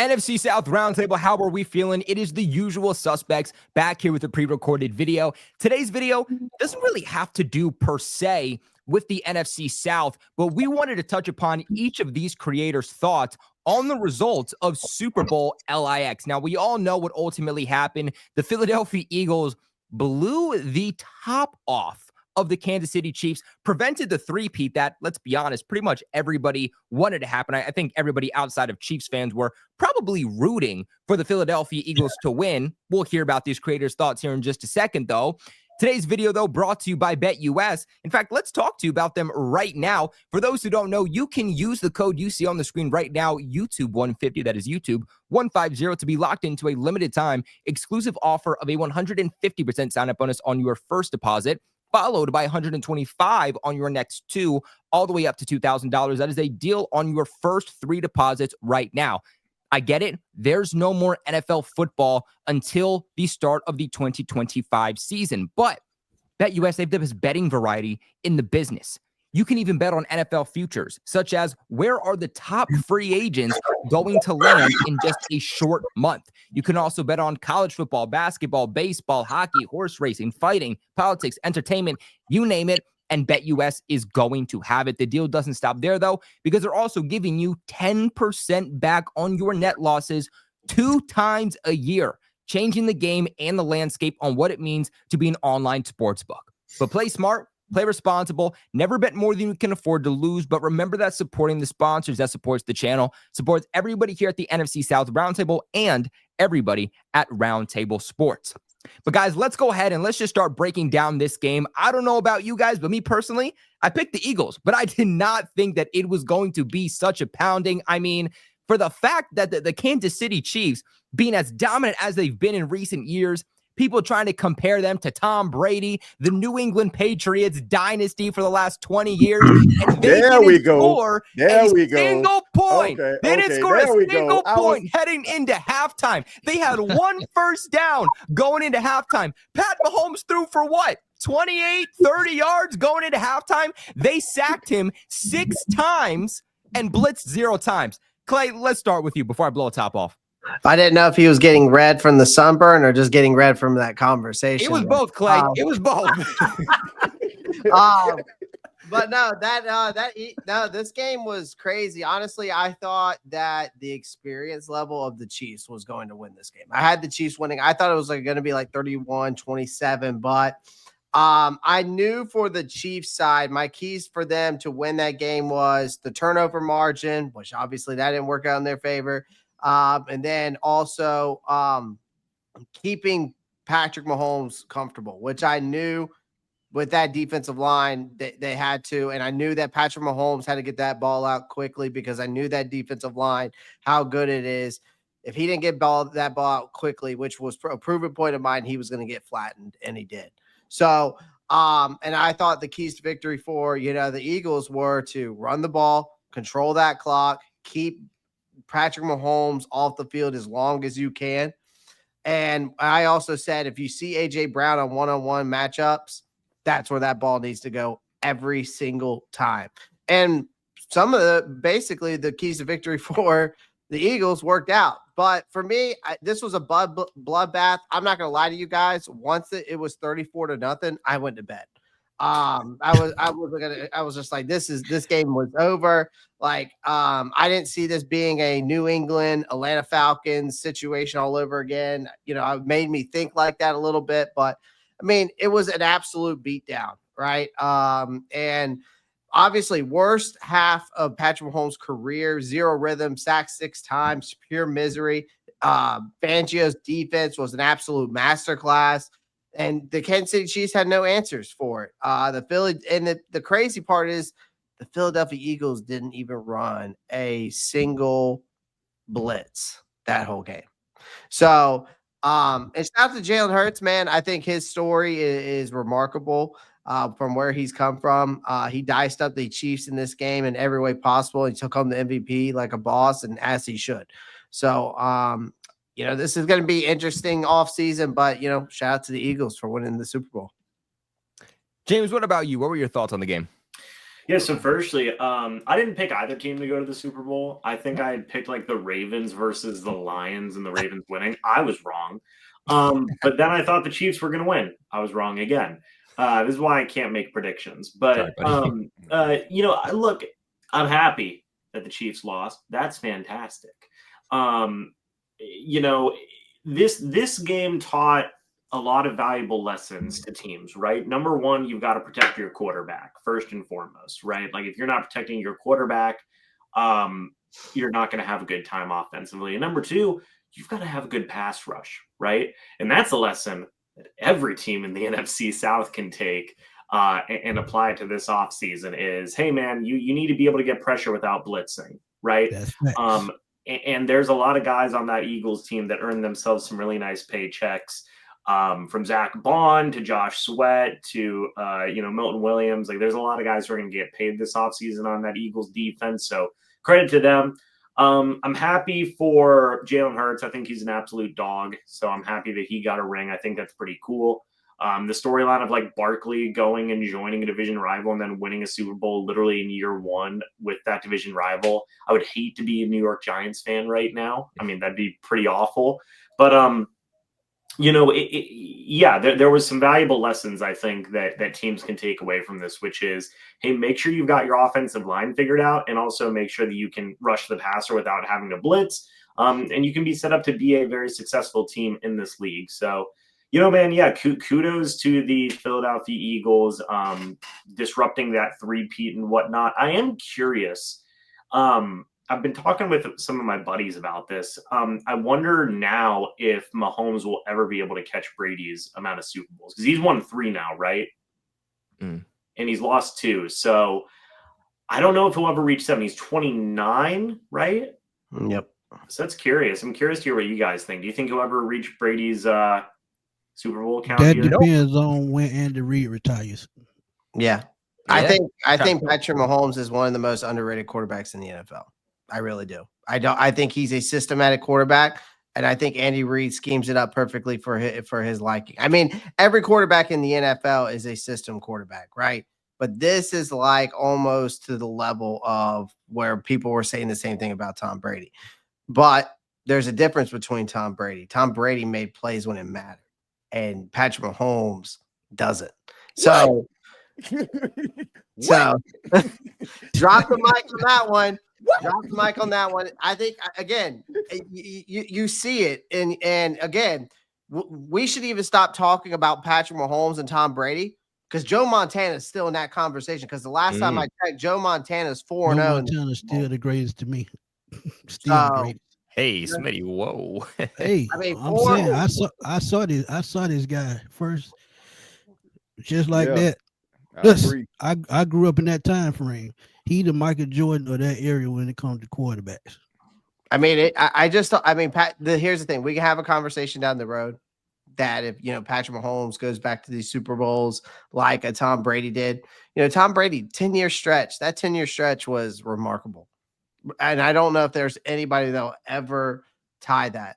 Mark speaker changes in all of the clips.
Speaker 1: NFC South Roundtable, how are we feeling? It is the usual suspects back here with a pre-recorded video. Today's video doesn't really have to do per se with the NFC South, but we wanted to touch upon each of these creators' thoughts on the results of Super Bowl LIX. Now, we all know what ultimately happened. The Philadelphia Eagles blew the top off of the Kansas City Chiefs, prevented the three-peat that, let's be honest, pretty much everybody wanted to happen. I think everybody outside of Chiefs fans were probably rooting for the Philadelphia Eagles to win. We'll hear about these creators' thoughts here in just a second, though. Today's video, though, brought to you by BetUS. In fact, let's talk to you about them right now. For those who don't know, you can use the code you see on the screen right now, YouTube150, that is YouTube150, to be locked into a limited time exclusive offer of a 150% sign-up bonus on your first deposit, followed by 125 on your next two, all the way up to $2,000. That is a deal on your first three deposits right now. I get it. There's no more NFL football until the start of the 2025 season. But BetUS, they have the best betting variety in the business. You can even bet on NFL futures, such as where are the top free agents going to land in just a short month. You can also bet on college football, basketball, baseball, hockey, horse racing, fighting, politics, entertainment, you name it, and BetUS is going to have it. The deal doesn't stop there, though, because they're also giving you 10% back on your net losses 2 times a year, changing the game and the landscape on what it means to be an online sportsbook. But play smart. Play responsible, never bet more than you can afford to lose, but remember that supporting the sponsors, that supports the channel, supports everybody here at the NFC South Roundtable and everybody at Roundtable Sports. But guys, let's go ahead and let's just start breaking down this game. I don't know about you guys, but me personally, I picked the Eagles, but I did not think that it was going to be such a pounding. I mean, for the fact that the Kansas City Chiefs being as dominant as they've been in recent years, people trying to compare them to Tom Brady, the New England Patriots dynasty for the last 20 years. And they didn't score a single point. They didn't score a single point heading into halftime. They had one first down going into halftime. Pat Mahomes threw for what? 28, 30 yards going into halftime. They sacked him 6 times and blitzed 0 times. Clay, let's start with you before I blow a top off.
Speaker 2: I didn't know if he was getting red from the sunburn or just getting red from that conversation.
Speaker 1: It was both, Clay. It was both.
Speaker 2: But no, this game was crazy. Honestly, I thought that the experience level of the Chiefs was going to win this game. I had the Chiefs winning. I thought it was going to be like 31-27, but I knew for the Chiefs side, my keys for them to win that game was the turnover margin, which obviously that didn't work out in their favor. And then also keeping Patrick Mahomes comfortable, which I knew with that defensive line they had to. And I knew that Patrick Mahomes had to get that ball out quickly because I knew that defensive line, how good it is. If he didn't get that ball out quickly, which was a proven point of mine, he was going to get flattened, and he did. So, and I thought the keys to victory for, the Eagles were to run the ball, control that clock, keep Patrick Mahomes off the field as long as you can. And I also said, if you see A.J. Brown on one-on-one matchups, that's where that ball needs to go every single time. And some of basically the keys to victory for the Eagles worked out. But for me, this was a bloodbath. I'm not going to lie to you guys. Once it was 34-0, I went to bed. I was just like, this game was over. Like, I didn't see this being a New England, Atlanta Falcons situation all over again. It made me think like that a little bit, but I mean, it was an absolute beatdown, right? And obviously worst half of Patrick Mahomes' career, 0 rhythm, sacked 6 times, pure misery. Fangio's defense was an absolute masterclass. And the Kansas City Chiefs had no answers for it. The crazy part is the Philadelphia Eagles didn't even run a single blitz that whole game. So it's not the Jalen Hurts, man. I think his story is remarkable from where he's come from. He diced up the Chiefs in this game in every way possible. He took home the MVP like a boss, and as he should. So this is going to be interesting offseason, but, shout out to the Eagles for winning the Super Bowl.
Speaker 1: James, what about you? What were your thoughts on the game?
Speaker 3: Yeah, so firstly, I didn't pick either team to go to the Super Bowl. I think I had picked like the Ravens versus the Lions and the Ravens winning. I was wrong. But then I thought the Chiefs were going to win. I was wrong again. This is why I can't make predictions. But,
Speaker 1: Sorry,
Speaker 3: look, I'm happy that the Chiefs lost. That's fantastic. Um, you know, this game taught a lot of valuable lessons to teams, right? Number one, you've got to protect your quarterback first and foremost, right? Like if you're not protecting your quarterback, you're not going to have a good time offensively. And number two, you've got to have a good pass rush, right? And that's a lesson that every team in the NFC South can take and apply to this offseason is, hey, man, you need to be able to get pressure without blitzing, right?
Speaker 4: That's facts.
Speaker 3: And there's a lot of guys on that Eagles team that earn themselves some really nice paychecks. From Zach Bond to Josh Sweat to Milton Williams. Like there's a lot of guys who are going to get paid this offseason on that Eagles defense. So credit to them. I'm happy for Jalen Hurts. I think he's an absolute dog. So I'm happy that he got a ring. I think that's pretty cool. The storyline of like Barkley going and joining a division rival and then winning a Super Bowl literally in year one with that division rival. I would hate to be a New York Giants fan right now. I mean, that'd be pretty awful. But there was some valuable lessons I think that teams can take away from this, which is, hey, make sure you've got your offensive line figured out, and also make sure that you can rush the passer without having to blitz, and you can be set up to be a very successful team in this league. So, kudos to the Philadelphia Eagles disrupting that three-peat and whatnot. I am curious. I've been talking with some of my buddies about this. I wonder now if Mahomes will ever be able to catch Brady's amount of Super Bowls because he's won 3 now, right? And he's lost 2. So I don't know if he'll ever reach 7. He's 29, right?
Speaker 2: Yep.
Speaker 3: So that's curious. I'm curious to hear what you guys think. Do you think he'll ever reach Brady's Super Bowl count?
Speaker 4: That depends on when Andy Reid retires.
Speaker 2: Yeah. I think Patrick Mahomes is one of the most underrated quarterbacks in the NFL. I really do. I think he's a systematic quarterback, and I think Andy Reid schemes it up perfectly for his liking. I mean, every quarterback in the NFL is a system quarterback, right? But this is like almost to the level of where people were saying the same thing about Tom Brady. But there's a difference between Tom Brady. Tom Brady made plays when it mattered, and Patrick Mahomes doesn't. So, drop the mic on that one. Drop the mic on that one. I think, again, you see it. And again, we should even stop talking about Patrick Mahomes and Tom Brady because Joe Montana is still in that conversation. Because the last time I checked, Joe Montana's 4-0.
Speaker 4: Montana's still the greatest to me. Still the greatest.
Speaker 1: Hey, Smitty, whoa.
Speaker 4: Hey, I mean, I'm saying I saw this guy first, just like that. Listen, I grew up in that time frame. He the Michael Jordan of that area when it comes to quarterbacks.
Speaker 2: I mean, Pat. Here's the thing: we can have a conversation down the road that if Patrick Mahomes goes back to these Super Bowls like a Tom Brady did, Tom Brady 10-year stretch. That 10-year stretch was remarkable, and I don't know if there's anybody that'll ever tie that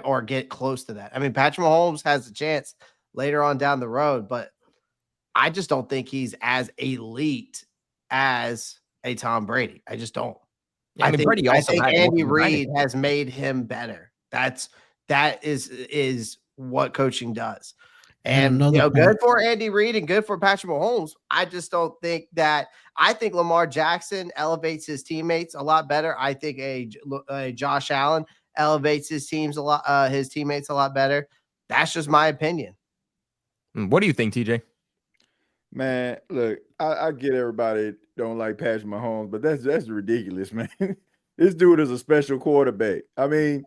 Speaker 2: or get close to that. I mean, Patrick Mahomes has a chance later on down the road, but I just don't think he's as elite as a Tom Brady. I just don't.
Speaker 1: Yeah, I think
Speaker 2: Andy Reid has made him better. That is what coaching does. And good for Andy Reid and good for Patrick Mahomes. I just don't think that. I think Lamar Jackson elevates his teammates a lot better. I think a Josh Allen elevates his teammates a lot better. That's just my opinion.
Speaker 1: What do you think, TJ?
Speaker 5: Man, look, I get everybody don't like Patrick Mahomes, but that's ridiculous, man. This dude is a special quarterback. I mean,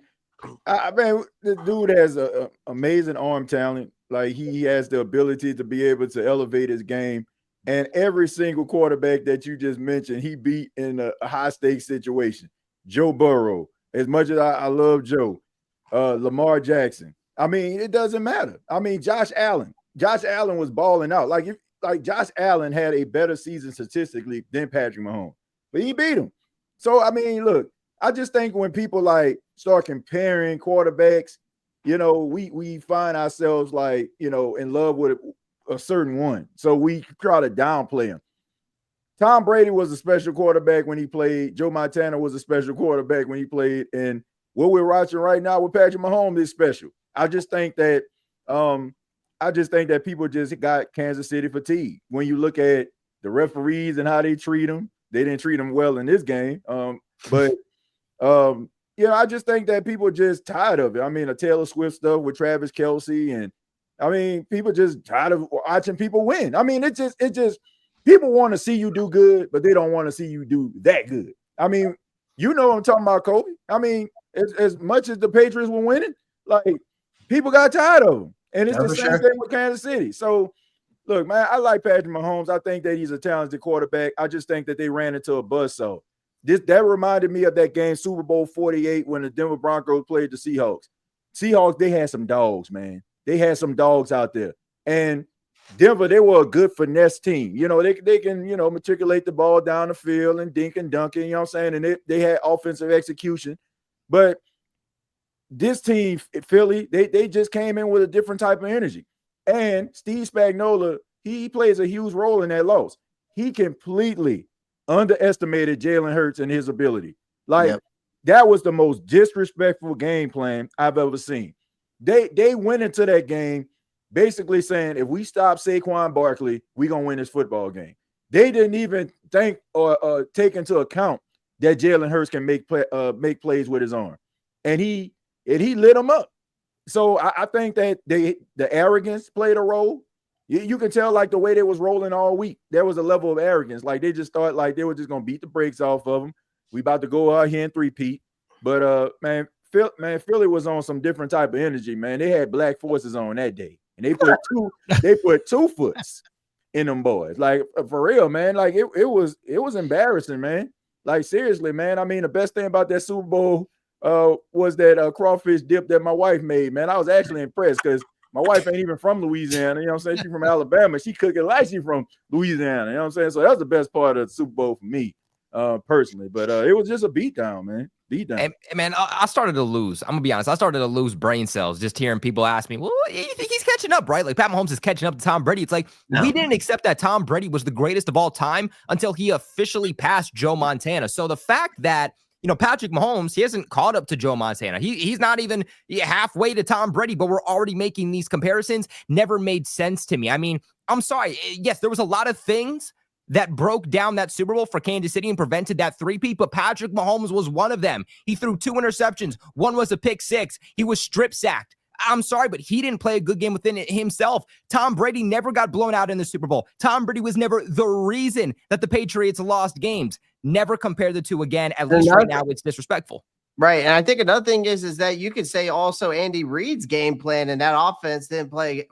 Speaker 5: this dude has a amazing arm talent. Like he has the ability to be able to elevate his game. And every single quarterback that you just mentioned, he beat in a high stakes situation. Joe Burrow, as much as I love Joe, Lamar Jackson. I mean, it doesn't matter. I mean, Josh Allen was balling out. Like Josh Allen had a better season statistically than Patrick Mahomes, but he beat him. So, I mean, look, I just think when people like start comparing quarterbacks, we find ourselves like, in love with a certain one. So we try to downplay him. Tom Brady was a special quarterback when he played. Joe Montana was a special quarterback when he played. And what we're watching right now with Patrick Mahomes is special. I just think that people just got Kansas City fatigue. When you look at the referees and how they treat them, they didn't treat them well in this game. I just think that people are just tired of it. I mean, a Taylor Swift stuff with Travis Kelce, and I mean, people just tired of watching people win. I mean, it just people want to see you do good, but they don't want to see you do that good. I mean, you know what I'm talking about, Kobe. I mean, as much as the Patriots were winning, like people got tired of them. And it's the same thing with Kansas City. So, look, man, I like Patrick Mahomes. I think that he's a talented quarterback. I just think that they ran into a buzzsaw. That reminded me of that game, Super Bowl 48, when the Denver Broncos played the Seahawks. Seahawks, they had some dogs, man. They had some dogs out there. And Denver, they were a good finesse team. You know, they can, matriculate the ball down the field and dink and dunk it, you know what I'm saying? And they had offensive execution. But this team, Philly, they just came in with a different type of energy. And Steve Spagnuolo, he plays a huge role in that loss. He completely underestimated Jalen Hurts and his ability. That was the most disrespectful game plan I've ever seen. They went into that game basically saying, if we stop Saquon Barkley, we're going to win this football game. They didn't even think or take into account that Jalen Hurts can make plays with his arm. And he lit them up. So I think that the arrogance played a role. You can tell, like, the way they was rolling all week, there was a level of arrogance. Like, they just thought like they were just going to beat the brakes off of them. We about to go out here and three-peat. But, Philly was on some different type of energy, man. They had black forces on that day. And they put two foots in them boys. Like, for real, man. Like, it was embarrassing, man. Like, seriously, man. I mean, the best thing about that Super Bowl was that crawfish dip that my wife made, man. I was actually impressed because my wife ain't even from Louisiana. You know what I'm saying? She's from Alabama. She cooking like she's from Louisiana. You know what I'm saying? So that was the best part of the Super Bowl for me, personally. But it was just a beatdown, man. Beatdown.
Speaker 1: And, man, I started to lose. I'm going to be honest. I started to lose brain cells just hearing people ask me, well, you think he's catching up, right? Like, Pat Mahomes is catching up to Tom Brady. It's like, we didn't accept that Tom Brady was the greatest of all time until he officially passed Joe Montana. So the fact that, Patrick Mahomes, he hasn't caught up to Joe Montana. He's not even halfway to Tom Brady, but we're already making these comparisons. Never made sense to me. I mean, I'm sorry. Yes, there was a lot of things that broke down that Super Bowl for Kansas City and prevented that three-peat, but Patrick Mahomes was one of them. He threw 2 interceptions. One was a pick 6. He was strip sacked. I'm sorry, but he didn't play a good game within it himself. Tom Brady never got blown out in the Super Bowl. Tom Brady was never the reason that the Patriots lost games. Never compare the two again. At least right now, it's disrespectful.
Speaker 2: Right. And I think another thing is that you could say also Andy Reid's game plan and that offense didn't play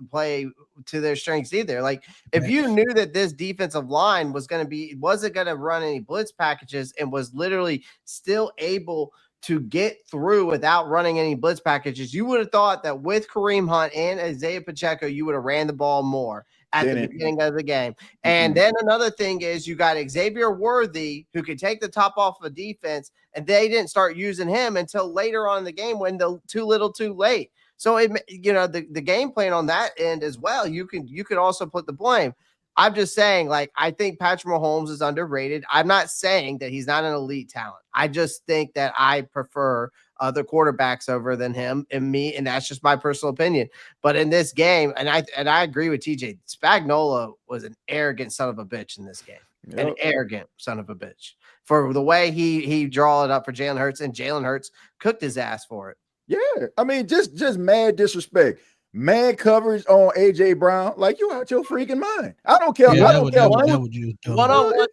Speaker 2: to their strengths either. Like, if you knew that this defensive line wasn't going to run any blitz packages and was literally still able to get through without running any blitz packages, you would have thought that with Kareem Hunt and Isaiah Pacheco, you would have ran the ball more at the beginning of the game. And then another thing is you got Xavier Worthy, who could take the top off of defense, and they didn't start using him until later on in the game when too little too late. So the game plan on that end as well, you could also put the blame. I'm just saying, like, I think Patrick Mahomes is underrated. I'm not saying that he's not an elite talent. I just think that I prefer other quarterbacks over than him and that's just my personal opinion. But in this game, and I agree with TJ, Spagnuolo was an arrogant son of a bitch in this game. Yep. An arrogant son of a bitch for the way he draw it up for Jalen Hurts, and Jalen Hurts cooked his ass for it.
Speaker 5: Yeah, I mean, just mad disrespect. Man coverage on AJ Brown, like, you out your freaking mind. I don't care. I don't care.
Speaker 2: One-on-one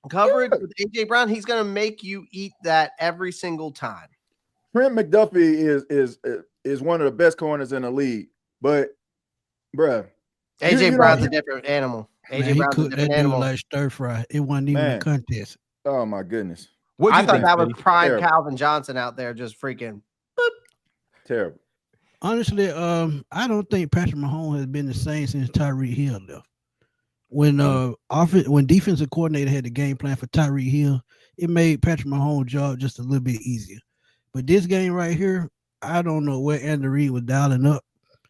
Speaker 2: coverage with AJ Brown, he's gonna make you eat that every single time.
Speaker 5: Trent McDuffie is one of the best corners in the league, but bruh,
Speaker 2: AJ Brown's a different animal. AJ Brown's a different animal.
Speaker 4: Like stir fry. It wasn't even a contest.
Speaker 5: Oh my goodness!
Speaker 2: I thought that was prime Calvin Johnson out there, just freaking
Speaker 5: terrible.
Speaker 4: Honestly, I don't think Patrick Mahomes has been the same since Tyreek Hill left. When defensive coordinator had the game plan for Tyreek Hill, it made Patrick Mahomes' job just a little bit easier. But this game right here, I don't know where Andy Reid was dialing up.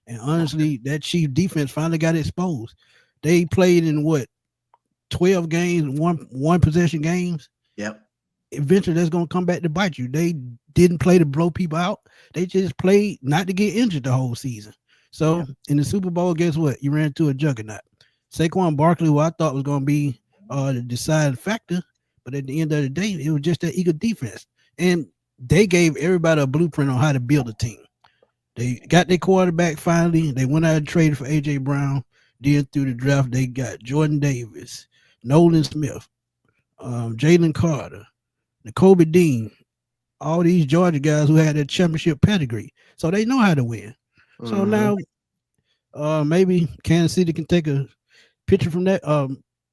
Speaker 4: And honestly, that Chief defense finally got exposed. They played in 12 games, one possession games.
Speaker 2: Yep.
Speaker 4: Eventually that's going to come back to bite you. They didn't play to blow people out. They just played not to get injured the whole season. So in the Super Bowl, guess what? You ran into a juggernaut. Saquon Barkley, who I thought was going to be the deciding factor, but at the end of the day, it was just that Eagle defense. And they gave everybody a blueprint on how to build a team. They got their quarterback finally. They went out and traded for A.J. Brown. Then through the draft, they got Jordan Davis, Nolan Smith, Jalen Carter, N'Kobe Dean, all these Georgia guys who had that championship pedigree. So they know how to win. So now maybe Kansas City can take a picture from that,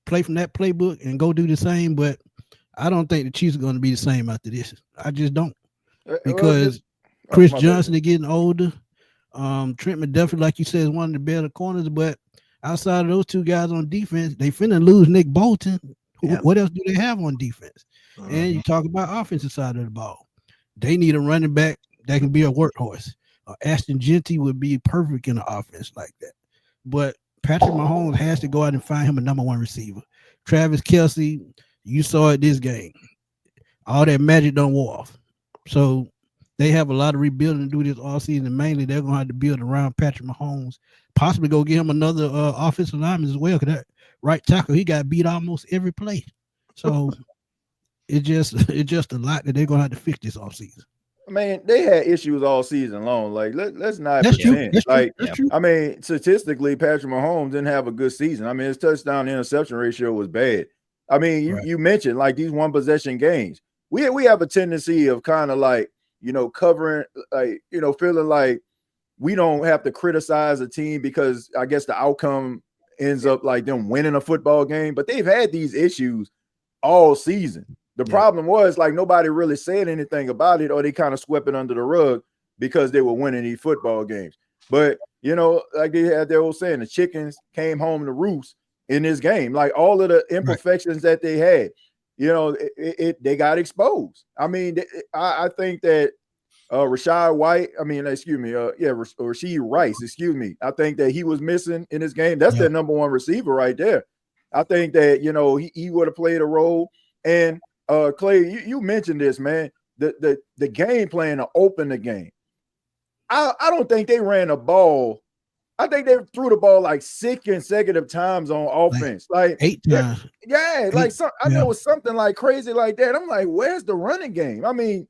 Speaker 4: play from that playbook and go do the same. But I don't think the Chiefs are going to be the same after this. I just don't. Because Chris Johnson is getting older. Trent McDuffie, like you said, is one of the better corners. But outside of those two guys on defense, they finna lose Nick Bolton. What else do they have on defense? And you talk about offensive side of the ball. They need a running back that can be a workhorse. Ashton Genty would be perfect in an offense like that. But Patrick Mahomes has to go out and find him a number one receiver. Travis Kelce, you saw it this game. All that magic don't wear off. So they have a lot of rebuilding to do this all season. And mainly they're going to have to build around Patrick Mahomes. Possibly go get him another offensive lineman as well. Because that right tackle, he got beat almost every play. So it's just a lot that they're going to have to fix this offseason.
Speaker 5: Man, they had issues all season long. Like, let's not pretend. I mean, statistically, Patrick Mahomes didn't have a good season. I mean, his touchdown to interception ratio was bad. I mean, you mentioned like these one possession games. We have a tendency of kind of like, covering, like, feeling like we don't have to criticize a team because I guess the outcome ends up like them winning a football game. But they've had these issues all season. The problem was like nobody really said anything about it, or they kind of swept it under the rug because they were winning these football games. But like they had their old saying, the chickens came home to roost in this game. Like all of the imperfections that they had, they got exposed. I mean, I think that Rashad Rice, I think that he was missing in this game. That's their number one receiver right there. I think that he would have played a role. And Clay, you mentioned this, man. The game plan to open the game. I don't think they ran a ball. I think they threw the ball like 6 consecutive times on offense, like
Speaker 4: 8 times.
Speaker 5: Yeah, like I know it was something like crazy like that. I'm like, where's the running game? I mean,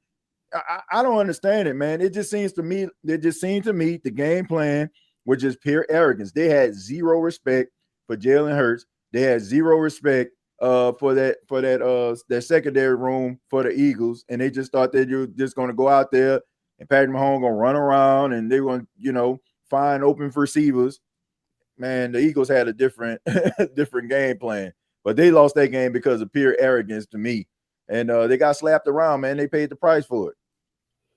Speaker 5: I don't understand it, man. It just seems to me the game plan was just pure arrogance. They had zero respect for Jalen Hurts. They had zero respect for that secondary room for the Eagles, and they just thought that you're just going to go out there and Patrick Mahomes going to run around and they're going to find open receivers. Man, the Eagles had a different game plan, but they lost that game because of pure arrogance to me, and they got slapped around. Man, they paid the price for it.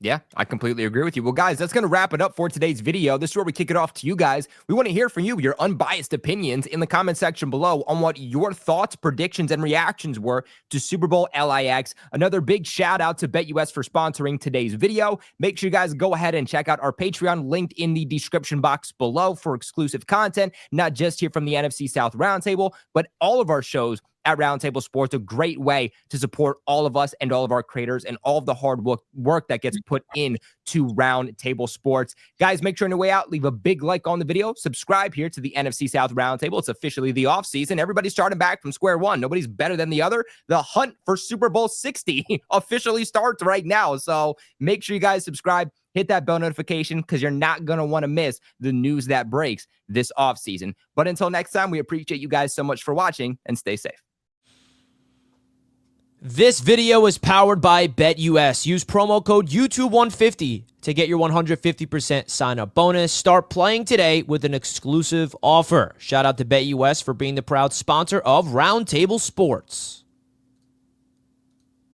Speaker 1: Yeah, I completely agree with you. Well, guys, that's going to wrap it up for today's video. This is where we kick it off to you guys. We want to hear from you, your unbiased opinions in the comment section below on what your thoughts, predictions, and reactions were to Super Bowl LIX. Another big shout out to BetUS for sponsoring today's video. Make sure you guys go ahead and check out our Patreon linked in the description box below for exclusive content, not just here from the NFC South Roundtable, but all of our shows at Roundtable Sports. A great way to support all of us and all of our creators and all of the hard work that gets put in to Roundtable Sports. Guys, make sure on your way out, leave a big like on the video, subscribe here to the NFC South Roundtable. It's officially the offseason. Everybody's starting back from square one. Nobody's better than the other. The hunt for Super Bowl 60 officially starts right now. So make sure you guys subscribe, hit that bell notification, because you're not going to want to miss the news that breaks this offseason. But until next time, we appreciate you guys so much for watching, and stay safe.
Speaker 6: This video is powered by BetUS. Use promo code YouTube150 to get your 150% sign-up bonus. Start playing today with an exclusive offer. Shout out to BetUS for being the proud sponsor of Roundtable Sports.